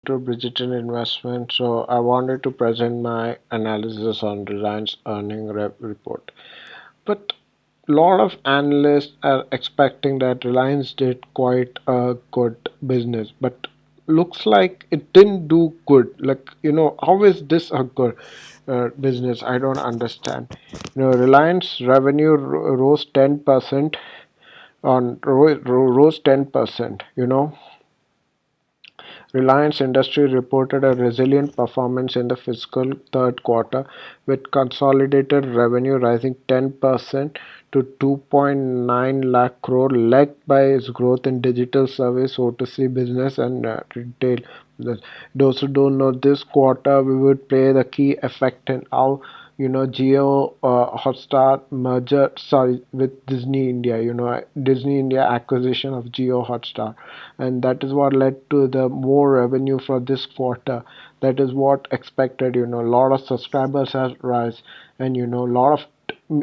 to Bridgerton Investment. So I wanted to present my analysis on Reliance report. But a lot of analysts are expecting that Reliance did quite a good business, but looks like it didn't do good. Like, how is this a good business? I don't understand. Reliance revenue rose 10% rose 10%. Reliance Industry reported a resilient performance in the fiscal third quarter, with consolidated revenue rising 10% to 2.9 lakh crore, led by its growth in digital service, O2C business, and retail business. Those who don't know, this quarter we would play the key effect in how Geo Hotstar merger, sorry, with Disney India. Disney India acquisition of Geo Hotstar, and that is what led to the more revenue for this quarter. That is what expected. A lot of subscribers has rise, and a lot of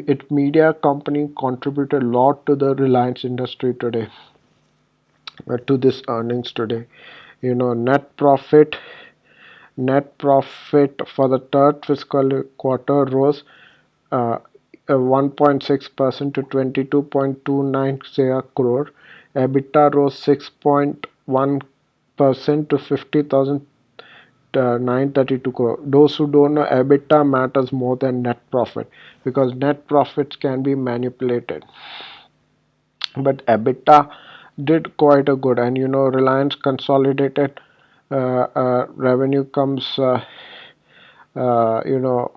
it media company contributed a lot to the Reliance industry today, to this earnings today. Net profit for the third fiscal quarter rose uh, 1.6% to 22.29 crore. EBITDA rose 6.1% to 50,932 crore. Those who don't know, EBITDA matters more than net profit because net profits can be manipulated. But EBITDA did quite a good, and Reliance consolidated revenue comes you know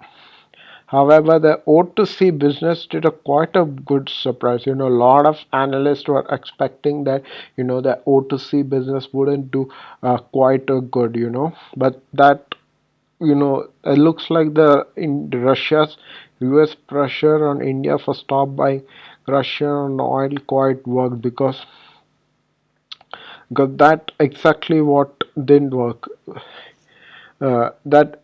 however, the O2C business did a quite a good surprise. A lot of analysts were expecting that the O2C business wouldn't do quite a good, but that it looks like the in Russia's US pressure on India for stop buying Russian oil quite worked, because that exactly what didn't work. That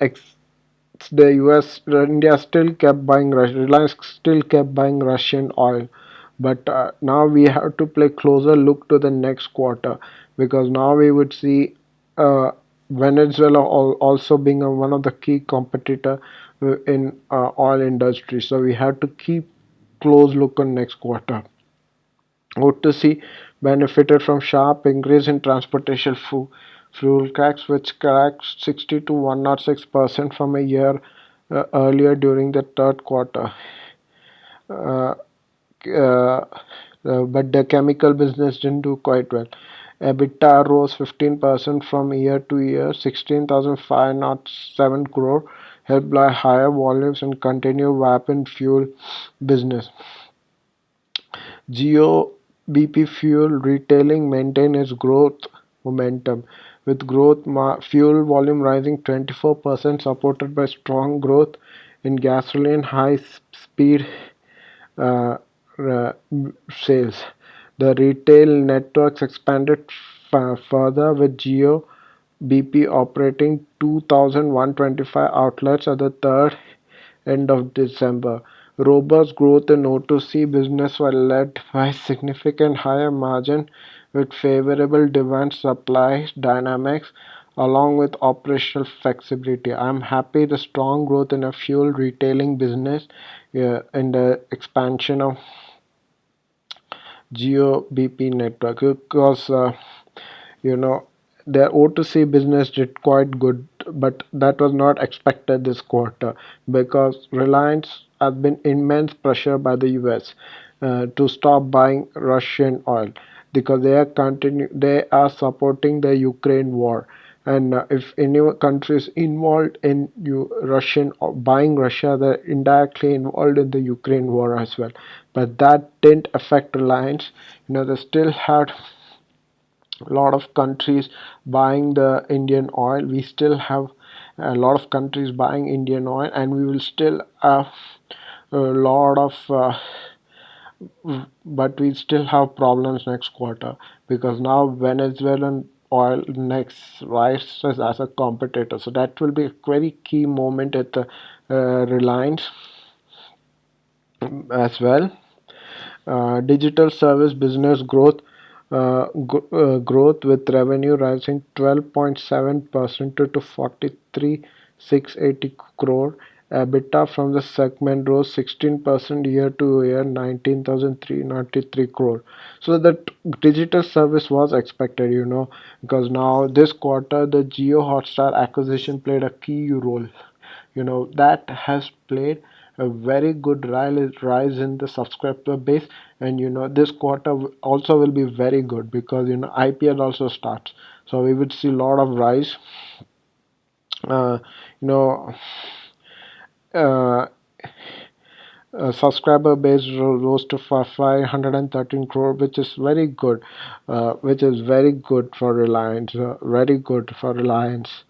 the US, India still kept buying Reliance still kept buying Russian oil, but now we have to play closer look to the next quarter, because now we would see uh, Venezuela also being one of the key competitor in oil industry. So we have to keep close look on next quarter. O2C benefited from sharp increase in transportation fuel cracks, which cracked 60 to 106% from a year earlier during the third quarter. Uh, uh, but the chemical business didn't do quite well. EBITDA rose 15% from year to year, 16,507 crore, helped by higher volumes and continued weapon fuel business. Geo BP Fuel Retailing maintained its growth momentum, with fuel volume rising 24%, supported by strong growth in gasoline high-speed uh, uh, sales. The retail networks expanded further, with Geo BP operating 2,125 outlets at the third end of December. Robust growth in O2C business was led by significant higher margin with favorable demand-supply dynamics along with operational flexibility. I'm happy the strong growth in a fuel retailing business in the expansion of Geo BP network, because you know their O2C business did quite good, but that was not expected this quarter, because Reliance has been immense pressure by the US to stop buying Russian oil, because they are supporting the Ukraine war, and if any country is involved in Russian or buying Russia, they're indirectly involved in the Ukraine war as well. But that didn't affect Reliance. They still had a lot of countries buying the Indian oil. We still have a lot of countries buying Indian oil, and we will still have a lot of but we still have problems next quarter, because now Venezuelan oil next rises as a competitor. So that will be a very key moment at the Reliance as well. Digital service business growth growth with revenue rising 12.7% to 43,680 crore. EBITDA from the segment rose 16% year to year, 19,393 crore. So that digital service was expected, because now this quarter the Geo Hotstar acquisition played a key role. That has played a very good rise in the subscriber base, and this quarter also will be very good because IPL also starts, so we would see a lot of rise. uh, you know uh, Subscriber base rose to 513 crore, which is very good, which is very good for Reliance. Very good for Reliance.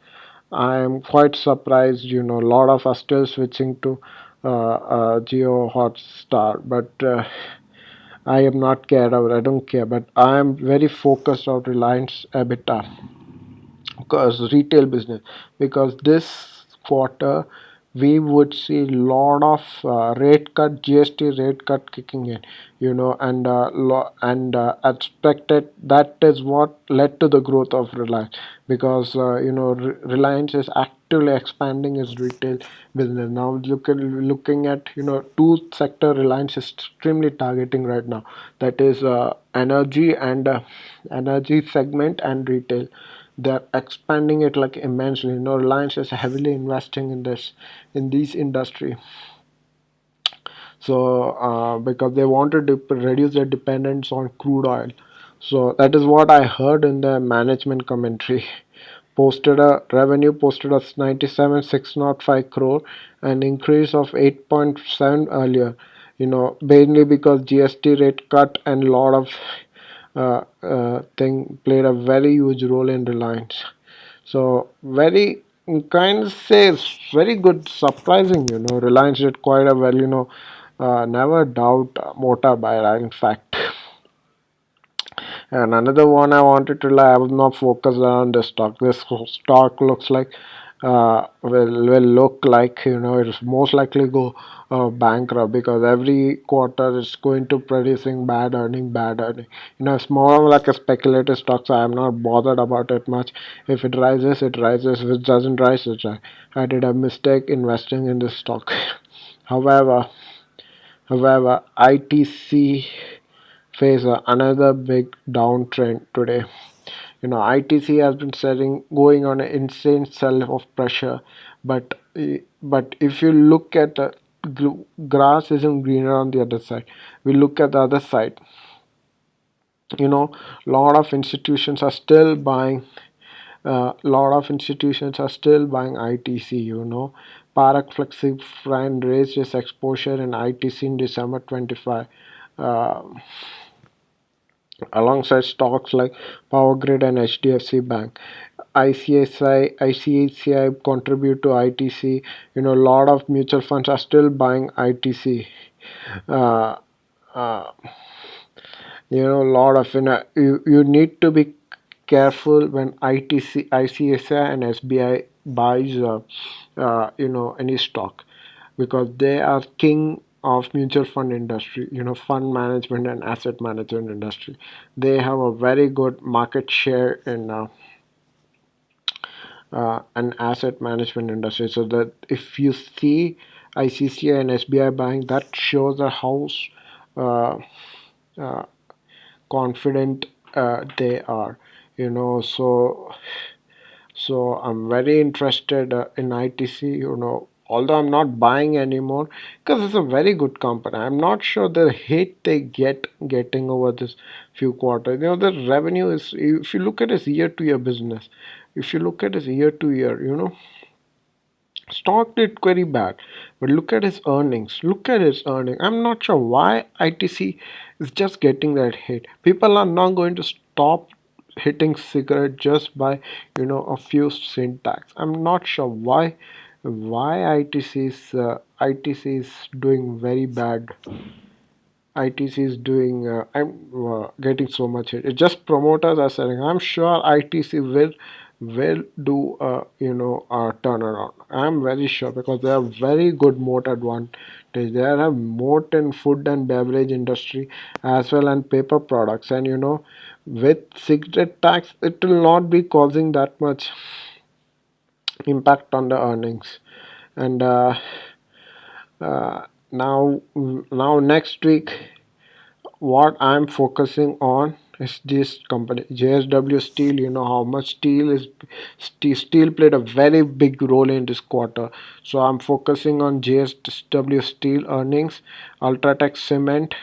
I am quite surprised. A lot of us still switching to Geo Hotstar, but I am not care about. I don't care, but I am very focused on Reliance EBITDA because retail business, because this quarter we would see a lot of rate cut, GST rate cut kicking in, and expected that is what led to the growth of Reliance, because Reliance is actively expanding its retail business. Now looking at two sector Reliance is extremely targeting right now, that is energy segment and retail. They're expanding it like immensely. Reliance is heavily investing in these industry. So because they wanted to reduce their dependence on crude oil. So that is what I heard in the management commentary. Posted a 97,605 crore, an increase of 8.7 earlier. Mainly because GST rate cut and lot of thing played a very huge role in Reliance. So very kind of says very good, surprising. Reliance did quite a well. Never doubt Mota buyer. In fact, and another one I wanted to I was not focused on the stock. This stock looks like will look like it's most likely go bankrupt, because every quarter it's going to producing bad earning. It's more like a speculative stock, so I'm not bothered about it much. If it rises, it rises. If it doesn't rise, it rise. I did a mistake investing in this stock. however However, ITC face another big downtrend today. ITC has been going on an insane sell of pressure, but if you look at the grass isn't greener on the other side. We look at the other side. Lot of institutions are still buying. Lot of institutions are still buying ITC. Parak Flexi Friend raised its exposure in ITC in December 25. Uh, Alongside stocks like Power Grid and HDFC Bank. ICICI contribute to ITC. A lot of mutual funds are still buying ITC. Uh, uh, a lot of you need to be careful when ICICI and SBI buys any stock, because they are king of mutual fund industry, fund management and asset management industry. They have a very good market share in an asset management industry. So that if you see ICCI and SBI buying, that shows the house uh, uh, confident they are. So I'm very interested in ITC. Although I'm not buying anymore because it's a very good company. I'm not sure the hit they getting over this few quarters. The revenue is, if you look at his year to year business, if you look at his year to year, stock did very bad, but look at his earnings. Look at his earning. I'm not sure why ITC is just getting that hit. People are not going to stop hitting cigarette just by a few syntax. I'm not sure why ITC is doing very bad. ITC is doing. I'm getting so much hit. It's just promoters are selling. I'm sure ITC will do a turnaround. I'm very sure because they have very good moat advantage. They have moat in food and beverage industry as well and paper products. And With cigarette tax, it will not be causing that much impact on the earnings. And now next week, what I'm focusing on is this company JSW Steel. You know how much steel played a very big role in this quarter. So I'm focusing on JSW Steel earnings, Ultratech Cement.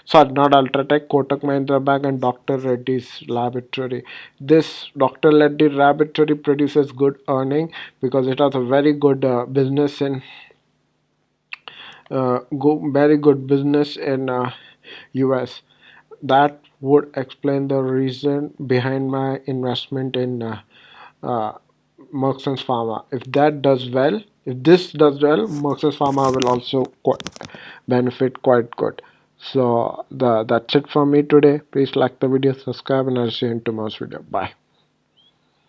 Sorry, not Ultratech, Kotak Mahindra Bank, and Dr. Reddy's Laboratory. This Dr. Reddy Laboratory produces good earning because it has a very good business in very good business in US. That would explain the reason behind my investment in uh, Merck Pharma. If this does well, Merck Pharma will also benefit quite good. So that's it for me today. Please like the video, subscribe, and I'll see you in tomorrow's video. Bye.